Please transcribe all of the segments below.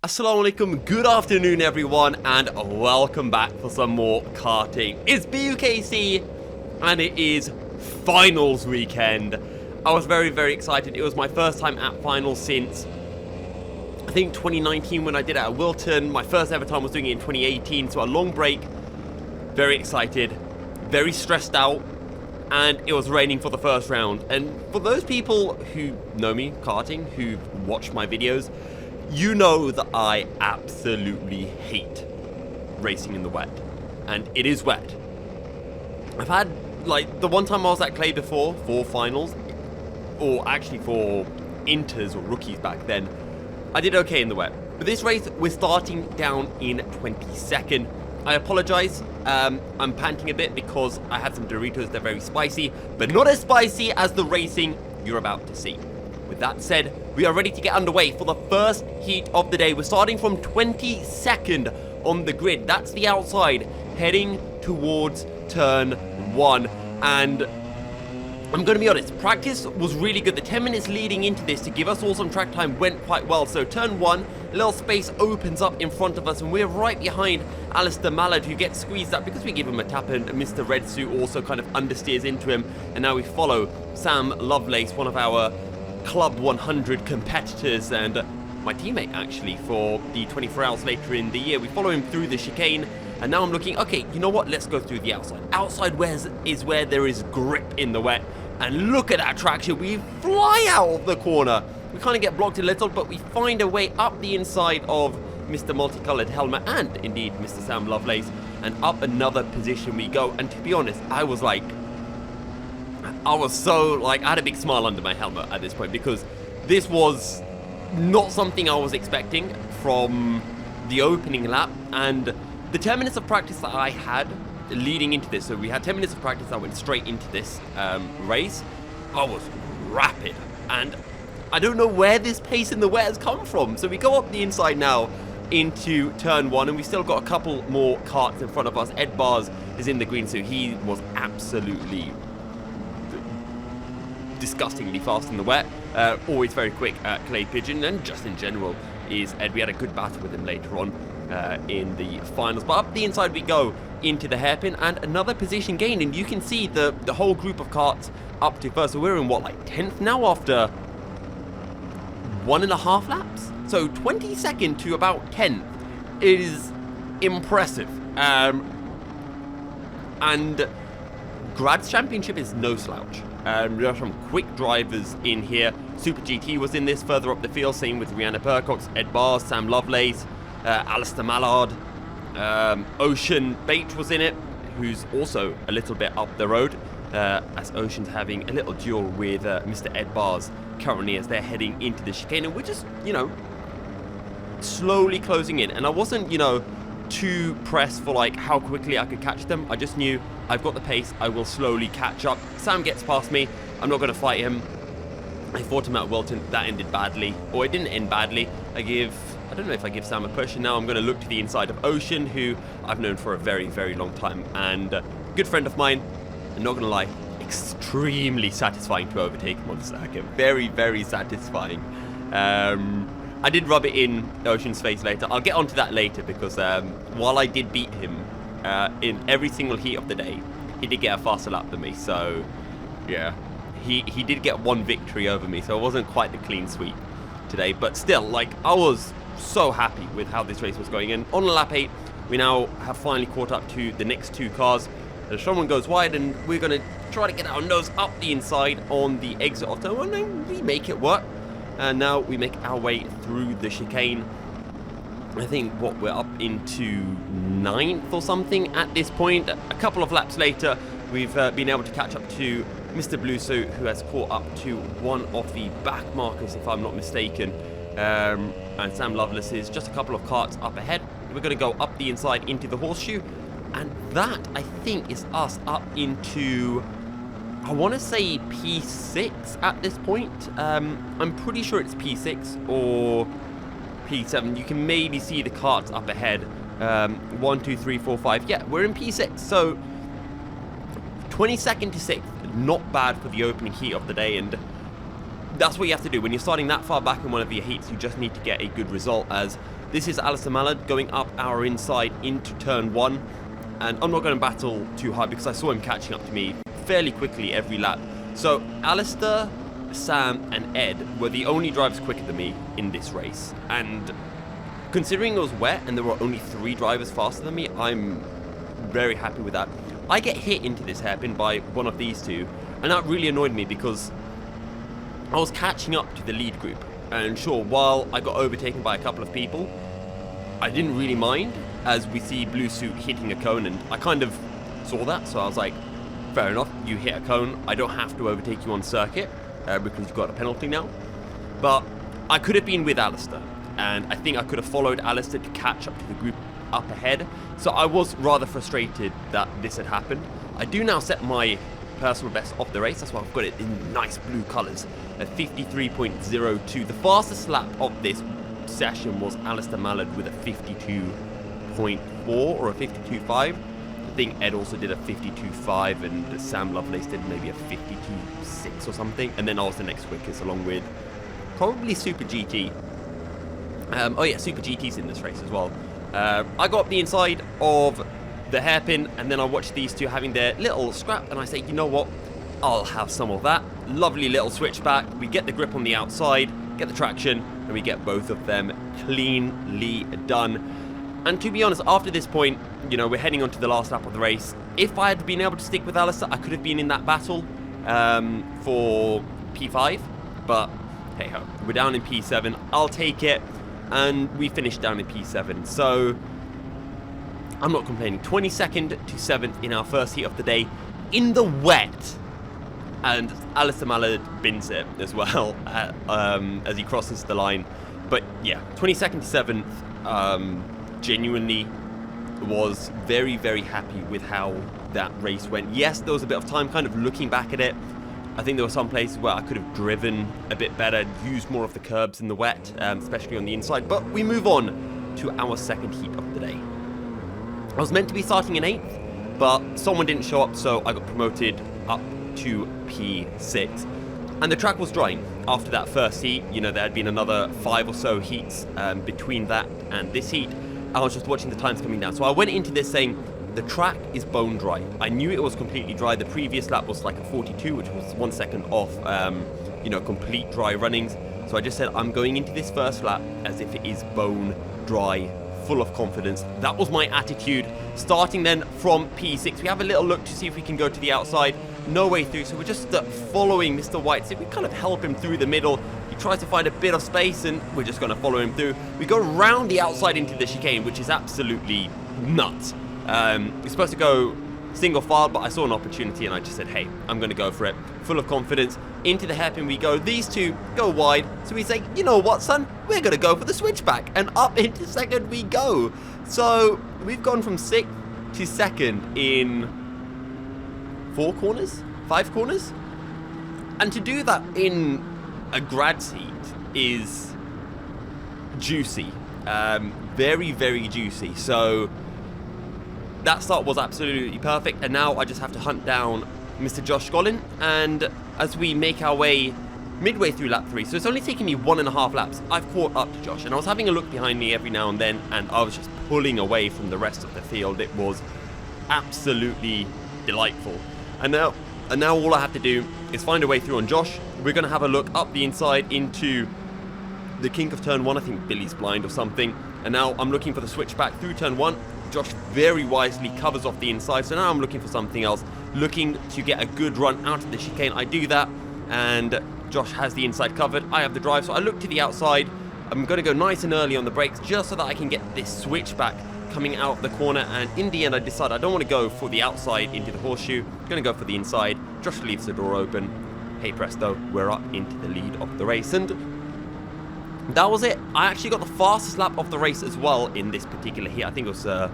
Assalamu alaikum, good afternoon everyone, and welcome back for some more karting. It's BUKC, and it is finals weekend. I was very excited. It was my first time at finals since, I think, 2019 when I did it at Wilton. My first ever time was doing it in 2018, so a long break. Very excited, very stressed out, and it was raining for the first round. And for those people who know me, karting, who watch my videos, you know that I absolutely hate racing in the wet, and it is wet. I've had, like, the one time I was at Clay before for finals, or actually for inters or rookies back then, I did okay in the wet. But this race, we're starting down in 22nd. I apologize, I'm panting a bit because I had some Doritos. They're very spicy, but not as spicy as the racing you're about to see. With that said, we are ready to get underway for the first heat of the day. We're starting from 22nd on the grid. That's the outside, heading towards turn 1. And I'm going to be honest, practice was really good. The 10 minutes leading into this to give us all some track time went quite well. So turn 1, a little space opens up in front of us, and we're right behind Alistair Mallard, who gets squeezed up because we give him a tap, and Mr. Red Suit also kind of understeers into him. And now we follow Sam Lovelace, one of our Club 100 competitors and my teammate actually for the 24 hours later in the year. We follow him through the chicane, and now I'm looking, okay, you know what, let's go through the outside. Outside is where there is grip in the wet, and look at that traction. We fly out of the corner. We kind of get blocked a little, but we find a way up the inside of Mr. Multicolored Helmet and indeed Mr. Sam Lovelace, and up another position we go. And to be honest, I was so, like, I had a big smile under my helmet at this point, because this was not something I was expecting from the opening lap. And the 10 minutes of practice that I had leading into this, so we had 10 minutes of practice that went straight into this race, I was rapid. And I don't know where this pace in the wet has come from. So we go up the inside now into turn 1, and we still got a couple more carts in front of us. Ed Bars is in the green, so he was absolutely disgustingly fast in the wet, always very quick at Clay Pigeon, and just in general is Ed. We had a good battle with him later on in the finals. But up the inside we go into the hairpin, and another position gain, and you can see the whole group of carts up to first. So we're in what, like 10th now after 1.5 laps? So 22nd to about 10th is impressive. And Grad's championship is no slouch. There are some quick drivers in here. Super GT was in this further up the field, same with Rihanna Percox, Ed Bars, Sam Lovelace, Alistair Mallard, Ocean Bait was in it, who's also a little bit up the road, as Ocean's having a little duel with Mr. Ed Bars currently as they're heading into the chicane. And we're just, slowly closing in. And I wasn't, too pressed for like how quickly I could catch them. I just knew I've got the pace, I will slowly catch up. Sam gets past me, I'm not going to fight him. I fought him at Wilton, that ended badly, or it didn't end badly. I don't know if I give Sam a push, and now I'm going to look to the inside of Ocean, who I've known for a very long time, and a good friend of mine. I'm not going to lie, extremely satisfying to overtake him on the circuit. Very satisfying. I did rub it in Ocean's face later. I'll get onto that later, because while I did beat him in every single heat of the day, he did get a faster lap than me. So, yeah, he did get one victory over me. So it wasn't quite the clean sweep today. But still, like, I was so happy with how this race was going. And on lap 8, we now have finally caught up to the next two cars. Someone goes wide, and we're going to try to get our nose up the inside on the exit of turn 1, and we make it work. And now we make our way through the chicane. I think, we're up into 9th or something at this point. A couple of laps later, we've been able to catch up to Mr. Blue Suit, who has caught up to one of the back markers, if I'm not mistaken. And Sam Lovelace is just a couple of carts up ahead. We're going to go up the inside into the horseshoe. And that, I think, is us up into, I want to say P6 at this point. I'm pretty sure it's P6 or P7. You can maybe see the carts up ahead. 1, 2, 3, 4, 5. Yeah, we're in P6. So 22nd to 6th. Not bad for the opening heat of the day. And that's what you have to do when you're starting that far back in one of your heats. You just need to get a good result, as This is Alistair Mallard going up our inside into turn 1. And I'm not going to battle too hard because I saw him catching up to me fairly quickly every lap. So Alistair, Sam and Ed were the only drivers quicker than me in this race. And considering it was wet and there were only 3 drivers faster than me, I'm very happy with that. I get hit into this hairpin by one of these two, and that really annoyed me because I was catching up to the lead group. And sure, while I got overtaken by a couple of people, I didn't really mind, as we see Blue Suit hitting a cone, and I kind of saw that, so I was like, fair enough, you hit a cone, I don't have to overtake you on circuit, because you've got a penalty now. But I could have been with Alistair, and I think I could have followed Alistair to catch up to the group up ahead, so I was rather frustrated that this had happened. I do now set my personal best of the race, that's why I've got it in nice blue colours, at 53.02. The fastest lap of this session was Alistair Mallard with a 52.4 or a 52.5. I think Ed also did a 52.5 and Sam Lovelace did maybe a 52.6 or something, and then I was the next quickest along with probably Super GT. Oh yeah, Super GT's in this race as well. I got up the inside of the hairpin, and then I watched these two having their little scrap, and I say, you know what, I'll have some of that. Lovely little switchback. We get the grip on the outside, get the traction, and we get both of them cleanly done. And to be honest, after this point, you know, we're heading on to the last lap of the race. If I had been able to stick with Alistair, I could have been in that battle for P5, but hey ho, we're down in P7. I'll take it, and we finished down in P7. So I'm not complaining. 22nd to 7th in our first heat of the day in the wet. And Alistair Mallard bins it as well as he crosses the line. But yeah, 22nd to 7th, genuinely was very, very happy with how that race went. Yes, there was a bit of time kind of looking back at it. I think there were some places where I could have driven a bit better, used more of the curbs in the wet, especially on the inside. But we move on to our second heat of the day. I was meant to be starting in 8th, but someone didn't show up, so I got promoted up to P6. And the track was drying after that first heat. You know, there had been another 5 or so heats between that and this heat. I was just watching the times coming down. So I went into this saying, the track is bone dry. I knew it was completely dry. The previous lap was like a 42, which was 1 second off, you know, complete dry runnings. So I just said, I'm going into this first lap as if it is bone dry, full of confidence. That was my attitude. Starting then from P6, we have a little look to see if we can go to the outside. No way through, so we're just following Mr. White. So we kind of help him through the middle. He tries to find a bit of space, and we're just going to follow him through. We go around the outside into the chicane, which is absolutely nuts. We're supposed to go single file, but I saw an opportunity, and I just said, hey, I'm going to go for it. Full of confidence. Into the hairpin we go. These two go wide, so we say, you know what, son? We're going to go for the switchback, and up into second we go. So we've gone from 6th to 2nd in 4 corners, 5 corners, and to do that in a grad seat is juicy, very, very juicy. So that start was absolutely perfect, and now I just have to hunt down Mr. Josh Scollin, and as we make our way midway through lap 3, so it's only taking me 1.5 laps, I've caught up to Josh, and I was having a look behind me every now and then, and I was just pulling away from the rest of the field. It was absolutely delightful. And now all I have to do is find a way through on Josh. We're going to have a look up the inside into the kink of turn 1. I think Billy's blind or something. And now I'm looking for the switchback through turn 1. Josh very wisely covers off the inside. So now I'm looking for something else, looking to get a good run out of the chicane. I do that, and Josh has the inside covered. I have the drive, so I look to the outside. I'm going to go nice and early on the brakes just so that I can get this switchback coming out of the corner, and in the end I decided I don't want to go for the outside into the horseshoe. I'm going to go for the inside. Josh leaves the door open. Hey presto, we're up into the lead of the race, and that was it. I actually got the fastest lap of the race as well in this particular heat. I think it was a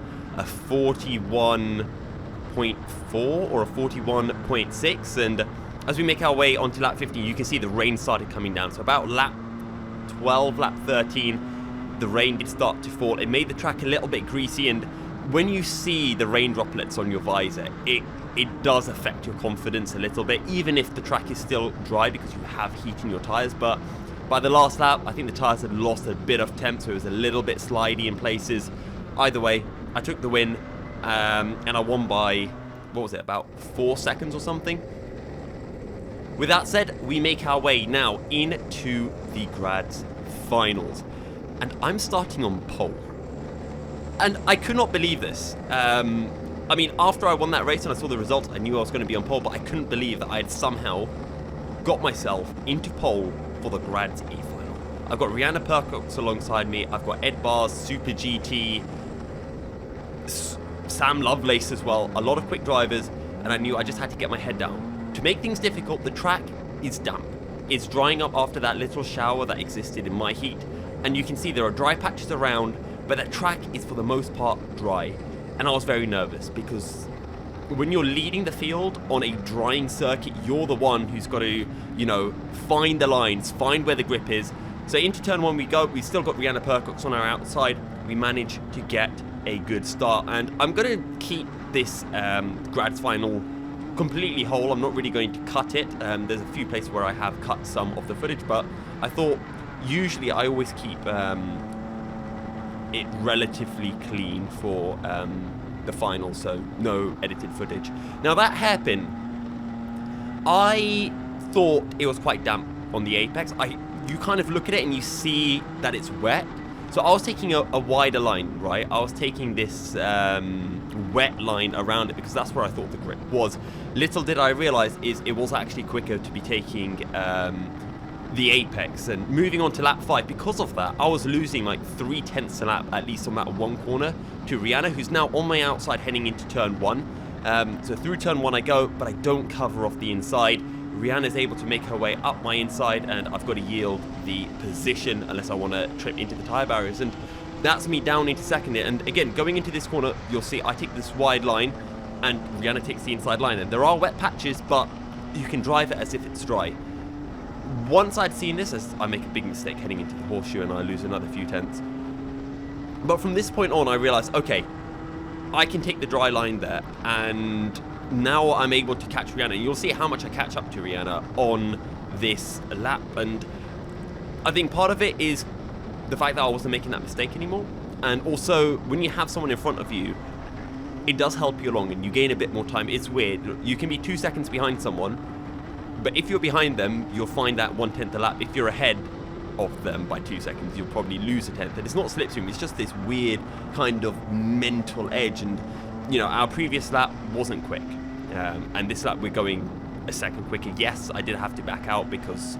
41.4 or a 41.6, and as we make our way onto lap 15, you can see the rain started coming down. So about lap 12, lap 13, the rain did start to fall. It made the track a little bit greasy, and when you see the rain droplets on your visor, it does affect your confidence a little bit, even if the track is still dry because you have heat in your tires. But By the last lap, I think the tyres had lost a bit of temp, so it was a little bit slidey in places. Either way, I took the win, and I won by, what was it, about 4 seconds or something? With that said, we make our way now into the Grad's finals. And I'm starting on pole. And I could not believe this. I mean, after I won that race and I saw the results, I knew I was going to be on pole, but I couldn't believe that I had somehow got myself into pole for the Grad's E-final. I've got Rihanna Percox alongside me. I've got Ed Barrs, Super GT, Sam Lovelace as well. A lot of quick drivers, and I knew I just had to get my head down. To make things difficult, the track is damp. It's drying up after that little shower that existed in my heat, and you can see there are dry patches around, but that track is for the most part dry. And I was very nervous because when you're leading the field on a drying circuit, you're the one who's got to, you know, find the lines, find where the grip is. So into turn one we go. We've still got Rihanna Percox on our outside. We manage to get a good start, and I'm going to keep this Grad's final completely whole. I'm not really going to cut it. There's a few places where I have cut some of the footage, but I thought usually I always keep it relatively clean for the final, so no edited footage. Now that hairpin, I thought it was quite damp on the apex. You kind of look at it and you see that it's wet. So I was taking a wider line, right? I was taking this wet line around it because that's where I thought the grip was. Little did I realize is it was actually quicker to be taking the apex. And moving on to lap 5, because of that, I was losing like 3/10 a lap, at least on that one corner, to Rihanna, who's now on my outside heading into turn 1. So through turn 1 I go, but I don't cover off the inside. Rihanna's able to make her way up my inside, and I've got to yield the position unless I want to trip into the tyre barriers. And that's me down into second. And again, going into this corner, you'll see I take this wide line, and Rihanna takes the inside line. And there are wet patches, but you can drive it as if it's dry. Once I'd seen this, I make a big mistake heading into the horseshoe, and I lose another few tenths. But from this point on, I realised, okay, I can take the dry line there, and now I'm able to catch Rihanna. You'll see how much I catch up to Rihanna on this lap, and I think part of it is the fact that I wasn't making that mistake anymore, and also when you have someone in front of you, it does help you along and you gain a bit more time. It's weird. You can be 2 seconds behind someone, but if you're behind them, you'll find that 1/10 a lap. If you're ahead of them by 2 seconds, you'll probably lose a tenth. And it's not slipstream, it's just this weird kind of mental edge. And you know, our previous lap wasn't quick, and this lap we're going a second quicker. Yes, I did have to back out because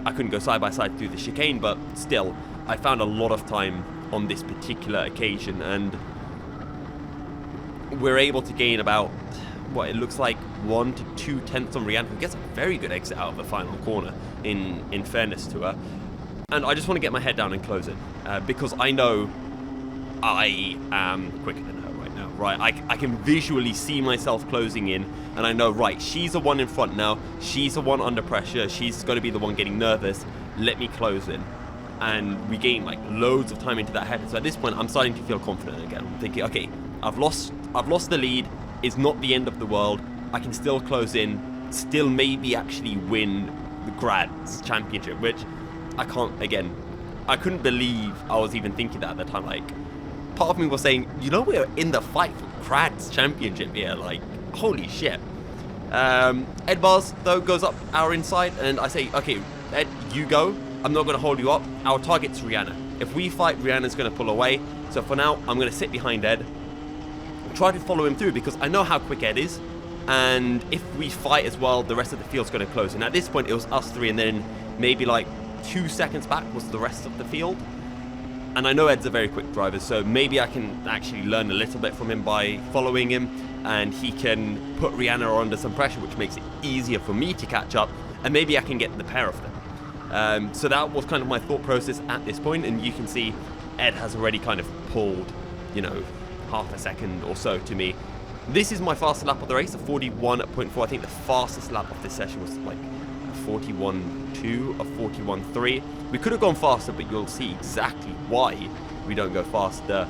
I couldn't go side by side through the chicane, but still, I found a lot of time on this particular occasion, and we're able to gain about, what it looks like, 1 to 2 tenths on Rihanna, who gets a very good exit out of the final corner, in fairness to her. And I just want to get my head down and close it, because I know I am quicker than her right now, right? I can visually see myself closing in, and I know, right, she's the one in front now, she's the one under pressure, she's going to be the one getting nervous, let me close in. And we gain like loads of time into that head. So at this point, I'm starting to feel confident again. I'm thinking, okay, I've lost the lead, it's not the end of the world, I can still close in, still maybe actually win the Grad's championship, which I can't, again, I couldn't believe I was even thinking that at the time. Like, part of me was saying, you know, we're in the fight for Grad's championship here, like, holy shit. Ed Barrs, though, goes up our inside, and I say, okay, Ed, you go, I'm not going to hold you up, our target's Rihanna. If we fight, Rihanna's going to pull away, so for now, I'm going to sit behind Ed, try to follow him through, because I know how quick Ed is, and if we fight as well, the rest of the field's going to close. And at this point, it was us three, and then maybe like 2 seconds back was the rest of the field. And I know Ed's a very quick driver, so maybe I can actually learn a little bit from him by following him, and he can put Rihanna under some pressure, which makes it easier for me to catch up, and maybe I can get the pair of them. So that was kind of my thought process at this point, and you can see Ed has already kind of pulled, you know, half a second or so to me. This is my fastest lap of the race, a 41.4. I think the fastest lap of this session was like a 41.2, a 41.3. We could have gone faster, but you'll see exactly why we don't go faster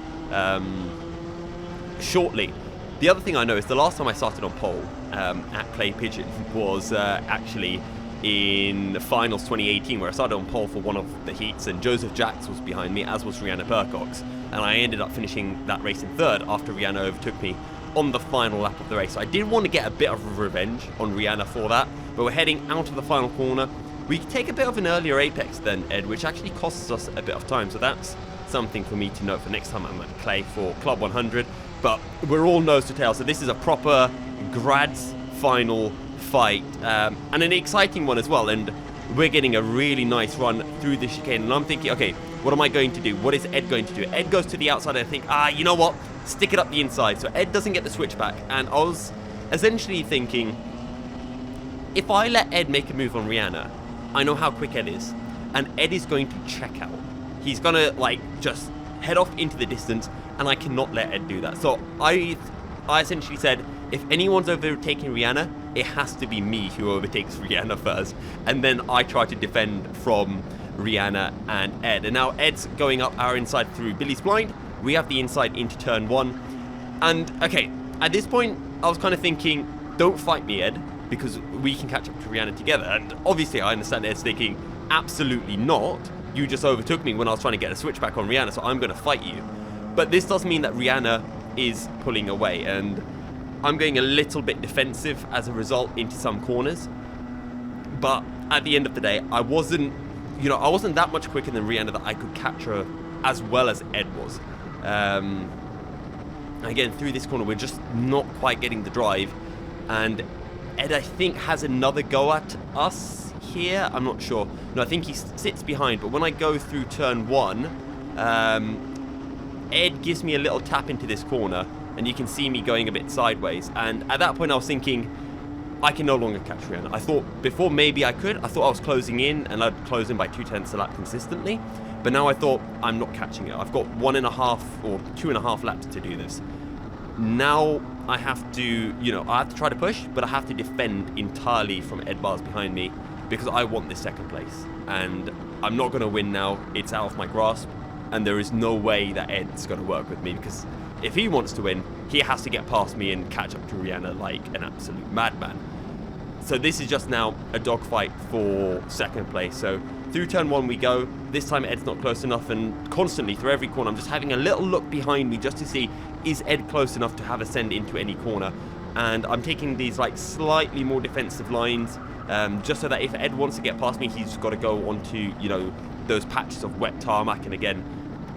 shortly. The other thing I know is the last time I started on pole at Play Pigeon was actually in the finals 2018, where I started on pole for one of the heats, and Joseph Jacks was behind me, as was Rihanna Percox, and I ended up finishing that race in third after Rihanna overtook me on the final lap of the race. So I did want to get a bit of revenge on Rihanna for that, but we're heading out of the final corner. We take a bit of an earlier apex than Ed, which actually costs us a bit of time, so that's something for me to note for next time I'm at Clay for Club 100. But we're all nose to tail, so this is a proper Grad's final fight, and an exciting one as well, and we're getting a really nice run through the chicane, and I'm thinking, okay, what am I going to do? What is Ed going to do? Ed goes to the outside, and I think, you know what? Stick it up the inside. So Ed doesn't get the switchback, and I was essentially thinking, if I let Ed make a move on Rihanna, I know how quick Ed is, and Ed is going to check out. He's gonna just head off into the distance, and I cannot let Ed do that. So I essentially said, if anyone's overtaking Rihanna, it has to be me who overtakes Rihanna first, and then I try to defend from Rihanna and Ed. And now Ed's going up our inside through Billy's blind. We have the inside into turn 1, and okay, at this point I was kind of thinking, don't fight me, Ed, because we can catch up to Rihanna together. And obviously I understand Ed's thinking, absolutely not, you just overtook me when I was trying to get a switchback on Rihanna, so I'm going to fight you. But this does mean that Rihanna is pulling away, and I'm going a little bit defensive as a result into some corners. But at the end of the day, I wasn't that much quicker than Rihanna that I could catch her as well as Ed was. Again, through this corner, we're just not quite getting the drive, and Ed, I think, has another go at us here. I'm not sure. No, I think he sits behind, but when I go through turn 1, Ed gives me a little tap into this corner, and you can see me going a bit sideways. And at that point I was thinking, I can no longer catch Rihanna. I thought before maybe I could. I thought I was closing in, and I'd close in by 2/10 a lap consistently. But now I thought, I'm not catching it. I've got 1.5 or 2.5 laps to do this. Now I have to, I have to try to push, but I have to defend entirely from Ed bars behind me, because I want this second place. And I'm not going to win now. It's out of my grasp. And there is no way that Ed's going to work with me, because if he wants to win, he has to get past me and catch up to Rihanna like an absolute madman. So this is just now a dogfight for second place. So through turn 1 we go. This time Ed's not close enough, and constantly through every corner I'm just having a little look behind me just to see, is Ed close enough to have a send into any corner? And I'm taking these slightly more defensive lines, just so that if Ed wants to get past me, he's got to go onto, those patches of wet tarmac. And again,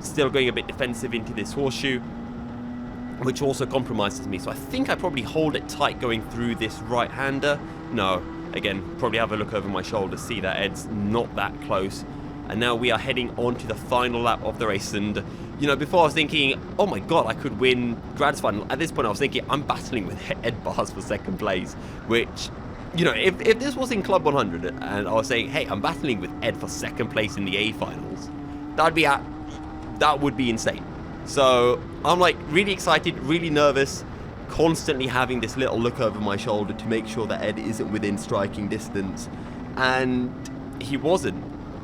still going a bit defensive into this horseshoe, which also compromises me. So I think I probably hold it tight going through this right-hander. No, again, probably have a look over my shoulder, see that Ed's not that close. And now we are heading on to the final lap of the race. And, before I was thinking, oh my God, I could win Grad's final. At this point I was thinking, I'm battling with Ed bars for second place, which, if this was in Club 100 and I was saying, hey, I'm battling with Ed for second place in the A finals, that would be insane. So I'm really excited, really nervous, constantly having this little look over my shoulder to make sure that Ed isn't within striking distance, and he wasn't.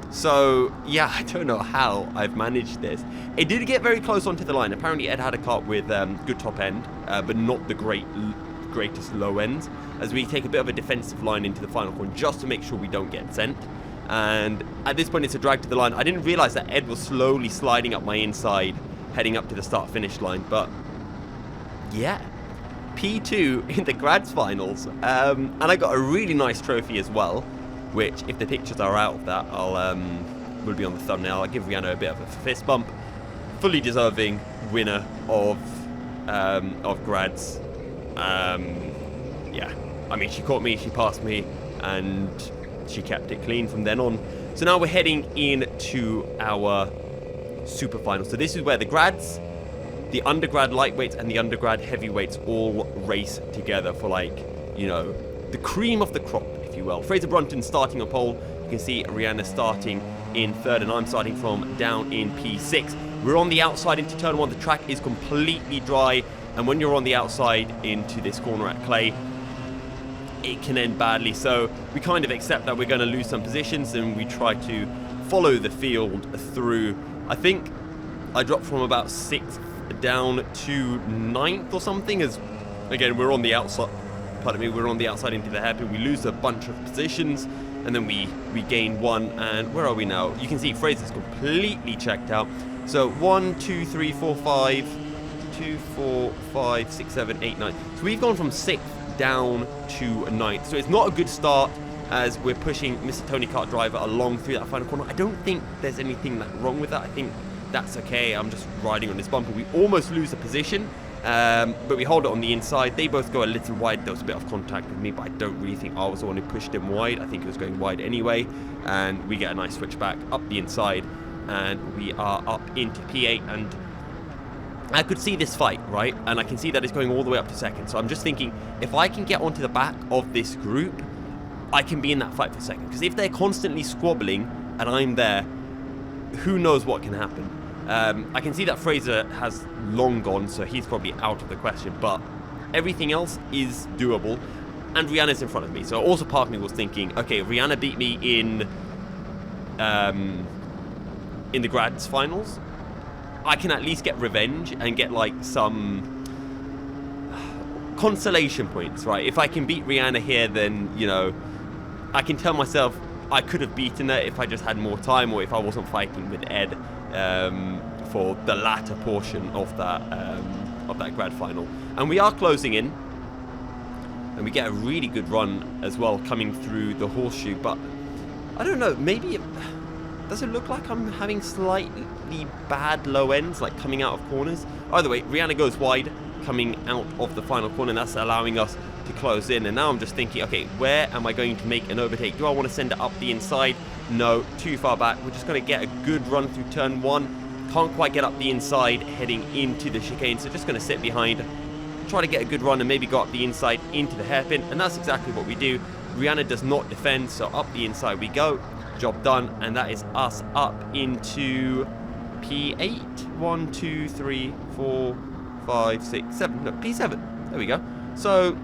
So yeah, I don't know how I've managed this. It did get very close onto the line. Apparently Ed had a kart with good top end, but not the greatest low ends, as we take a bit of a defensive line into the final corner just to make sure we don't get sent. And at this point it's a drag to the line. I didn't realize that Ed was slowly sliding up my inside, heading up to the start finish line. But yeah, P2 in the Grad's finals, and I got a really nice trophy as well, which, if the pictures are out of that, will be on the thumbnail. I'll give Rihanna a bit of a fist bump. Fully deserving winner of Grad's. Yeah, I mean, she caught me, she passed me, and she kept it clean from then on. So now we're heading into our SuperFinals. So this is where the grads, the undergrad lightweights, and the undergrad heavyweights all race together for the cream of the crop, if you will. Fraser Brunton starting on pole. You can see Rihanna starting in third, and I'm starting from down in P6. We're on the outside into turn 1. The track is completely dry, and when you're on the outside into this corner at Clay, it can end badly. So we kind of accept that we're going to lose some positions, and we try to follow the field through. I think I dropped from about 6th down to 9th or something, as again we're on the outside. We're on the outside into the hairpin. We lose a bunch of positions, and then we gain 1, and where are we now? You can see Fraser's completely checked out. So 1, 2, 3, 4, 5, 2, 4, 5, 6, 7, 8, 9. So we've gone from 6th down to 9th. So it's not a good start as we're pushing Mr. Tony Kart Driver along through that final corner. I don't think there's anything wrong with that. I think that's okay. I'm just riding on this bumper. We almost lose the position. But we hold it on the inside. They both go a little wide. There was a bit of contact with me, but I don't really think I was the one who pushed him wide. I think it was going wide anyway. And we get a nice switch back up the inside, and we are up into P8. And I could see this fight, right? And I can see that it's going all the way up to 2nd. So I'm just thinking, if I can get onto the back of this group, I can be in that fight for 2nd. Because if they're constantly squabbling and I'm there, who knows what can happen. I can see that Fraser has long gone, so he's probably out of the question, but everything else is doable, and Rihanna's in front of me. So also part of me was thinking, okay, Rihanna beat me in the Grad's finals. I can at least get revenge and get like some consolation points, right? If I can beat Rihanna here, then, you know, I can tell myself I could have beaten her if I just had more time, or if I wasn't fighting with Ed for the latter portion of that grad final. And we are closing in, and we get a really good run as well coming through the horseshoe. But I don't know, maybe does it look like I'm having slightly bad low ends, like coming out of corners? Either way, Rihanna goes wide coming out of the final corner, and that's allowing us to close in. And now I'm just thinking, okay, where am I going to make an overtake? Do I want to send it up the inside? No, too far back. We're just going to get a good run through turn 1. Can't quite get up the inside heading into the chicane, so just going to sit behind, try to get a good run and maybe go up the inside into the hairpin, and that's exactly what we do. Rihanna does not defend, so up the inside we go. Job done, and that is us up into P8. 1, 2, 3, 4, 5, 6, 7. No, P7. There we go. So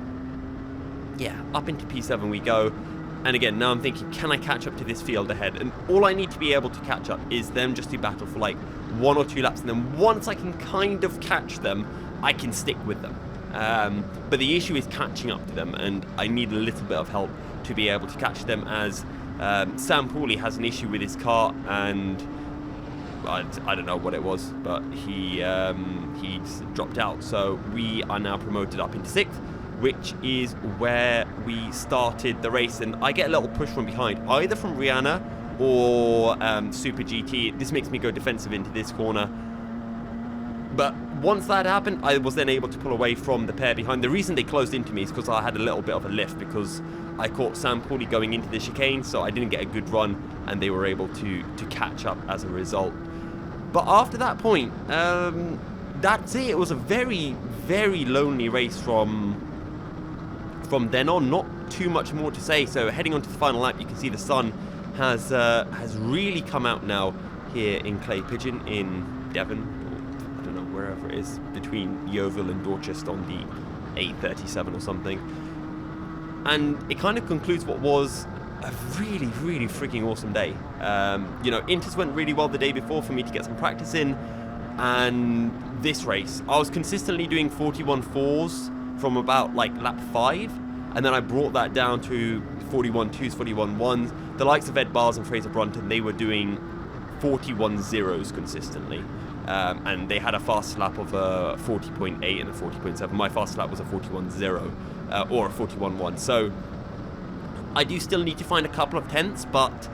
yeah, up into P7 we go. And again, now I'm thinking, can I catch up to this field ahead? And all I need to be able to catch up is them just to battle for like 1 or 2 laps. And then once I can kind of catch them, I can stick with them. But the issue is catching up to them, and I need a little bit of help to be able to catch them, as Sam Pooley has an issue with his car, and I don't know what it was, but he's dropped out. So we are now promoted up into 6th, which is where we started the race. And I get a little push from behind, either from Rihanna or Super GT. This makes me go defensive into this corner. But once that happened, I was then able to pull away from the pair behind. The reason they closed into me is because I had a little bit of a lift, because I caught Sam Pooley going into the chicane, so I didn't get a good run, and they were able to catch up as a result. But after that point, that's it. It was a very, very lonely race from then on. Not too much more to say. So heading on to the final lap, you can see the sun has really come out now here in Clay Pigeon in Devon, or I don't know, wherever it is between Yeovil and Dorchester on the 8:37 or something. And it kind of concludes what was a really, really freaking awesome day. You know, Inters went really well the day before for me to get some practice in, and this race I was consistently doing 41.4s from about like lap 5, and then I brought that down to 41.2s, 41.1s. The likes of Ed Bars and Fraser Brunton, they were doing 41.0s consistently, and they had a fast lap of a 40.8 and a 40.7. My fast lap was a 41.0 or a 41.1. So I do still need to find a couple of tenths, but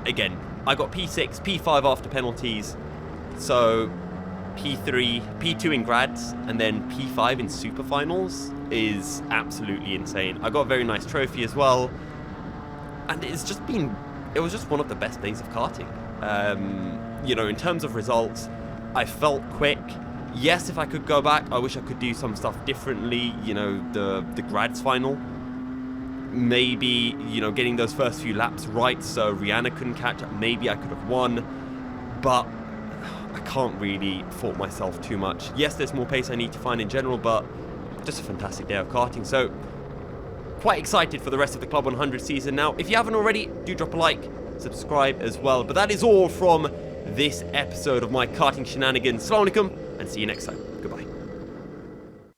again, I got P6, P5 after penalties, so P3, P2 in grads, and then P5 in SuperFinals is absolutely insane. I got a very nice trophy as well, and it was just one of the best days of karting. You know, in terms of results, I felt quick. Yes, if I could go back, I wish I could do some stuff differently. You know, the grads final, maybe, you know, getting those first few laps right so Rihanna couldn't catch up. Maybe I could have won, but I can't really fault myself too much. Yes, there's more pace I need to find in general, but just a fantastic day of karting. So quite excited for the rest of the Club 100 season now. If you haven't already, do drop a like, subscribe as well. But that is all from this episode of my karting shenanigans. Assalamu alaikum, and see you next time.